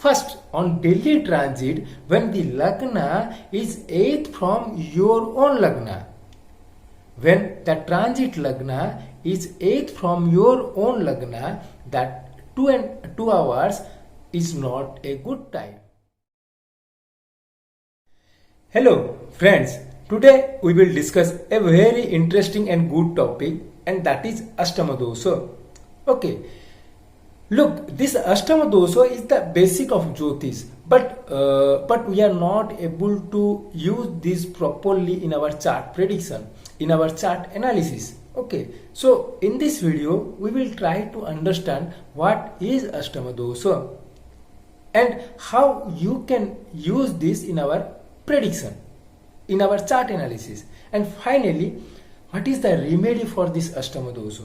First, on daily transit, when the lagna is 8th from your own lagna. When the transit lagna is 8th from your own lagna, that 2 hours is not a good time. Hello friends, today we will discuss a very interesting and good topic, and that is Ashtama Dosha. Okay, look, this Ashtama Dosha is the basic of Jyotish, but we are not able to use this properly in our chart prediction, in our chart analysis. Okay, so in this video we will try to understand what is Ashtama Dosha and how you can use this in our prediction, in our chart analysis, and finally what is the remedy for this Ashtama Dosha.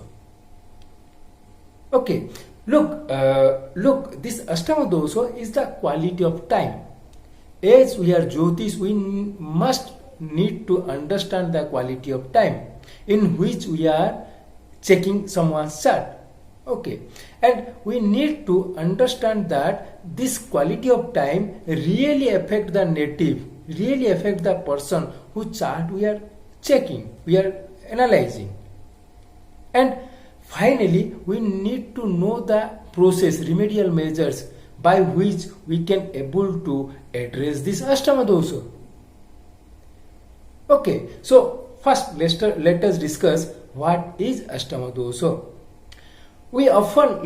Okay, look, this Ashtama Dosha is the quality of time. As we are Jyotish, we must need to understand the quality of time in which we are checking someone's chart. Okay, and we need to understand that this quality of time really affect the native, really affect the person whose chart we are checking, we are analyzing. And finally, we need to know the process, remedial measures by which we can able to address this Ashtama Dosha. Okay, so first let us discuss what is Ashtama Dosha. We often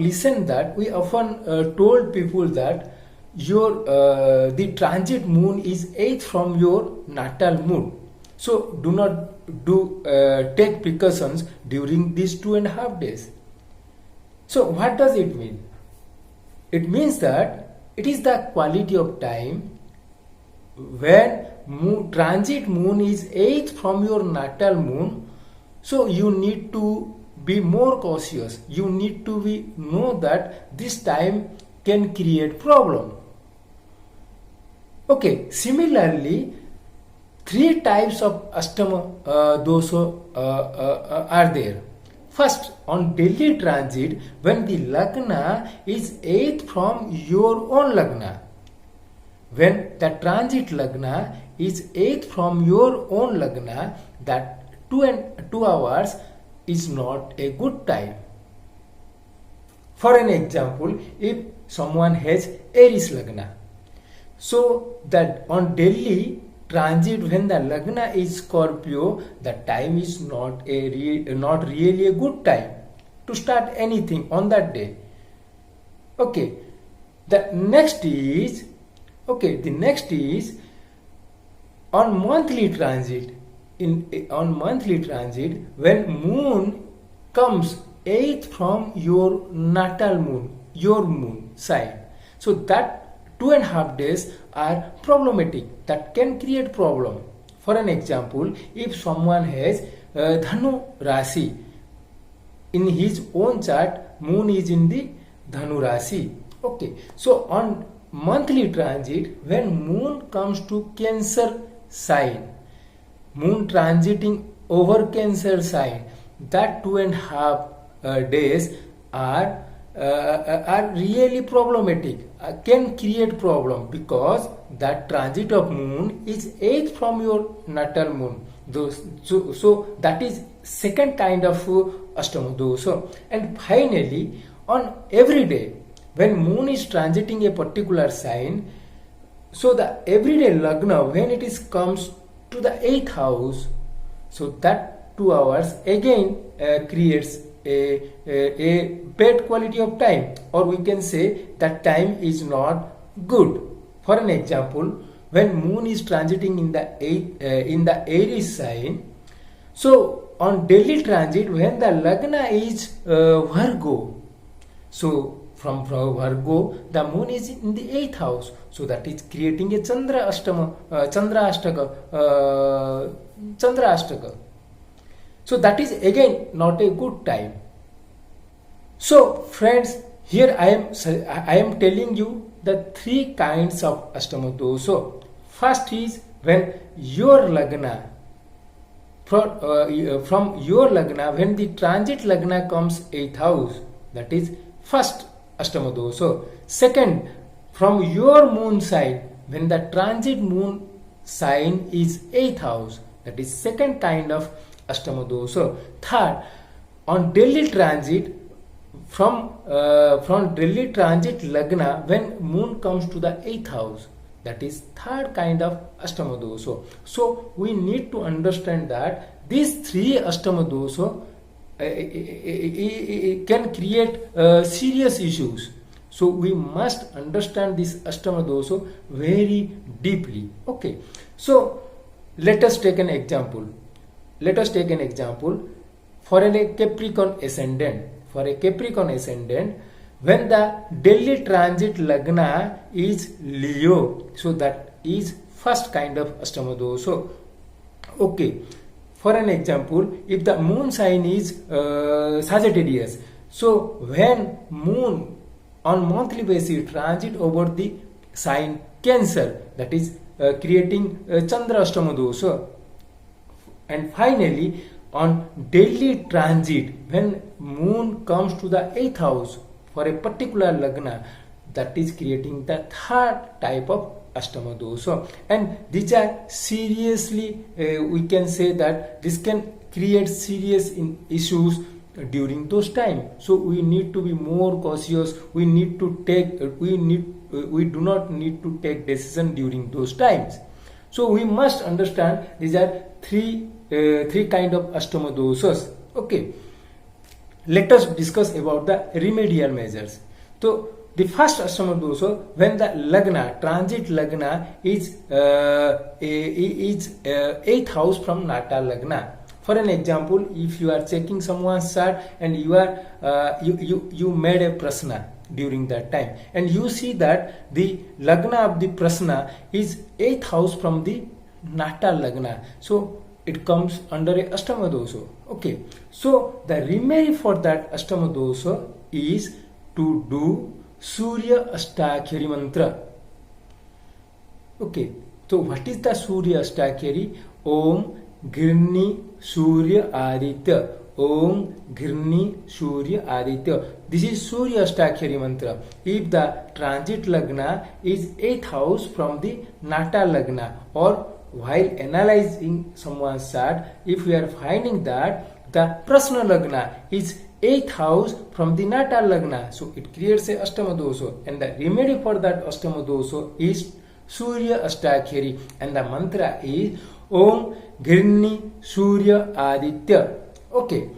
told people that the transit moon is 8th from your natal moon. So do not take precautions during these 2.5 days. So what does it mean? It means that it is the quality of time when transit moon is 8th from your natal moon. So you need to be more cautious. You need to know that this time can create problem. Okay, similarly, 3 types of Ashtama Dosha are there. First, on daily transit, when the lagna is 8th from your own lagna. When the transit lagna is 8th from your own lagna, that 2 hours is not a good time. For an example, if someone has Aries lagna, so that on daily transit when the lagna is Scorpio, the time is not really a good time to start anything on that day. Okay, the next is on monthly transit. On monthly transit, when moon comes 8th from your natal moon, your moon sign, so that 2.5 days are problematic, that can create problem. For an example, if someone has Dhanu Rasi, in his own chart moon is in the Dhanu Rasi. Okay, so on monthly transit, when moon comes to Cancer sign, moon transiting over Cancer sign, that 2.5 days are really problematic, can create problem, because that transit of moon is 8th from your natal moon. So that is second kind of Ashtama Dosha. And finally, on every day when moon is transiting a particular sign, so the everyday lagna when it is comes to the 8th house, so that 2 hours again creates a bad quality of time, or we can say that time is not good. For an example, when moon is transiting in the Aries sign, so on daily transit when the lagna is Virgo, so from Virgo the moon is in the 8th house, so that is creating a Chandra Ashtaka. So that is again not a good time. So friends, here I am telling you the 3 kinds of Ashtama Dosha. First is when your lagna, from your lagna, when the transit lagna comes 8th house, that is first Ashtama Dosha. Second, from your moon sign, when the transit moon sign is 8th house, that is second kind of Ashtama dosha. Third, on Delhi transit, from Delhi transit Lagna, when moon comes to the 8th house, that is third kind of Ashtama dosha. So we need to understand that these three Ashtama dosha can create serious issues. So we must understand this Ashtama dosha very deeply. Okay. So let us take an example. For a Capricorn ascendant. When the Delhi transit Lagna is Leo, so that is first kind of Ashtama dosha. Okay. For an example, if the moon sign is Sagittarius, so when moon on monthly basis transit over the sign Cancer, that is creating Chandra Ashtama dosha. And finally, on Delhi transit, when moon comes to the 8th house for a particular Lagna, that is creating the third type of Ashtama dosha. And these are seriously, we can say that this can create serious issues during those times. So we need to be more cautious. We do not need to take decision during those times. So we must understand these are three kind of Ashtama doshas. Okay. Let us discuss about the remedial measures. So the first Ashtama dosha, when the Lagna, transit Lagna is 8th house from Natal Lagna. For an example, if you are checking someone's chart and you made a prasna during that time, and you see that the Lagna of the prasna is 8th house from the Natal Lagna, so it comes under a Ashtama dosha. Okay, so the remedy for that Ashtama dosha is to do Surya Ashtakshari mantra. Okay, so what is the Surya Ashtakshari? Om Ghirni Surya Aditya. Om Ghirni Surya Aditya. This is Surya Ashtakshari mantra. If the transit Lagna is 8th house from the Natal Lagna, or while analyzing someone's chart, if we are finding that the Prasna Lagna is 8th house from the Natal Lagna, so it creates a Ashtama dosha, and the remedy for that Ashtama dosha is Surya Ashtakshari, and the mantra is Om Ghirni Surya Aditya. Okay.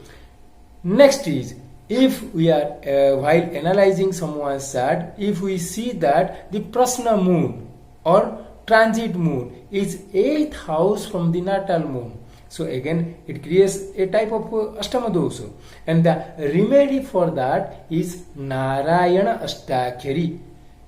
Next is, if we are while analyzing someone's chart, if we see that the Prasna moon or transit moon is 8th house from the natal moon, so again it creates a type of Ashtama dosha, and the remedy for that is Narayana Ashtakshari.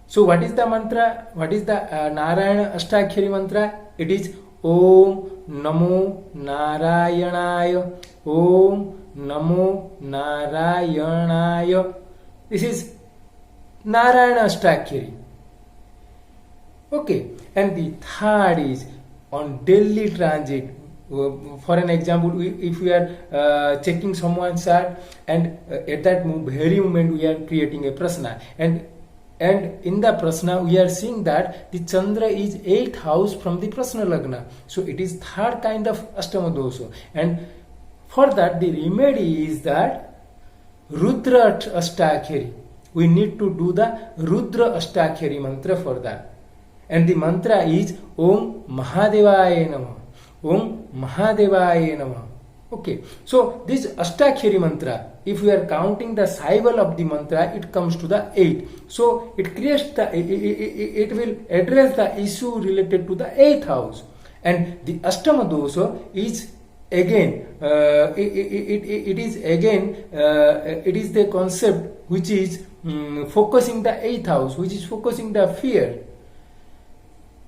So what is the mantra? What is the Narayana Ashtakshari mantra? It is Om Namo Narayanaya. Om Namo Narayanaya. This is Narayana Ashtakshari. Okay, and the third is on Delhi transit. For an example, if we are checking someone's chart, and at that very moment we are creating a prasna, and in the prasna we are seeing that the Chandra is 8th house from the Prasna Lagna, so it is third kind of Ashtama dosha, and for that the remedy is that Rudra Ashtakshari. We need to do the Rudra Ashtakshari mantra for that, and the mantra is Om Mahadevaya Namah. Om Mahadevaya Namah. Okay, so this Ashtakshari mantra, if we are counting the syllable of the mantra, it comes to the 8. So it creates it will address the issue related to the 8th house, and the Ashtama dosha is again it is the concept which is focusing the 8th house, which is focusing the fear.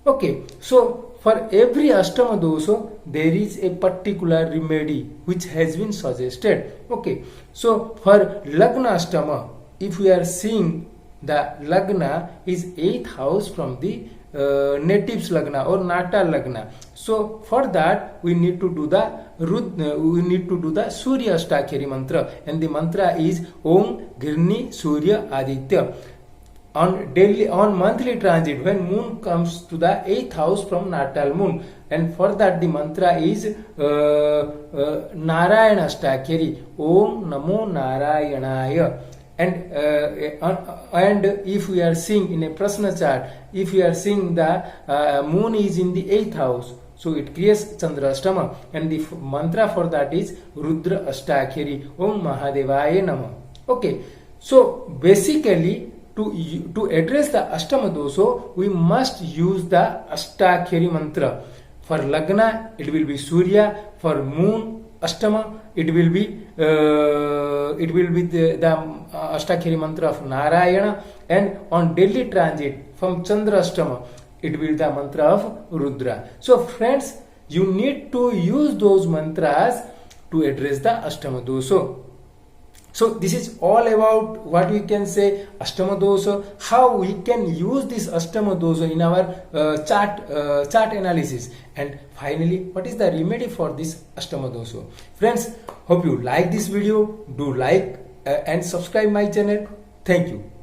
Okay, so for every Ashtama dosha, there is a particular remedy which has been suggested. Okay, so for Lagna Ashtama, if we are seeing the Lagna is 8th house from the natives Lagna or Natal Lagna, so for that we need to do the Surya Ashtakshari mantra, and the mantra is Om Ghirni Surya Aditya. on monthly transit, when moon comes to the 8th house from natal moon, and for that the mantra is Narayana Ashtakshari, Om Namo Narayanaya. And if we are seeing in a prasna chart, if we are seeing the moon is in the 8th house, so it creates Chandrashtama, and the mantra for that is Rudra Ashtakshari, Om Mahadevaya Namah. Okay, so basically to address the Ashtama dosha, we must use the Ashtakshari mantra. For Lagna, it will be Surya. For Moon, Ashtama, it will be the Ashtakshari mantra of Narayana. And on Delhi transit from Chandra Ashtama, it will be the mantra of Rudra. So friends, you need to use those mantras to address the Ashtama dosha. So this is all about what we can say Ashtama dosha, how we can use this Ashtama dosha in our chart analysis, and finally what is the remedy for this Ashtama dosha. Friends, hope you like this video. Do like and subscribe my channel. Thank you.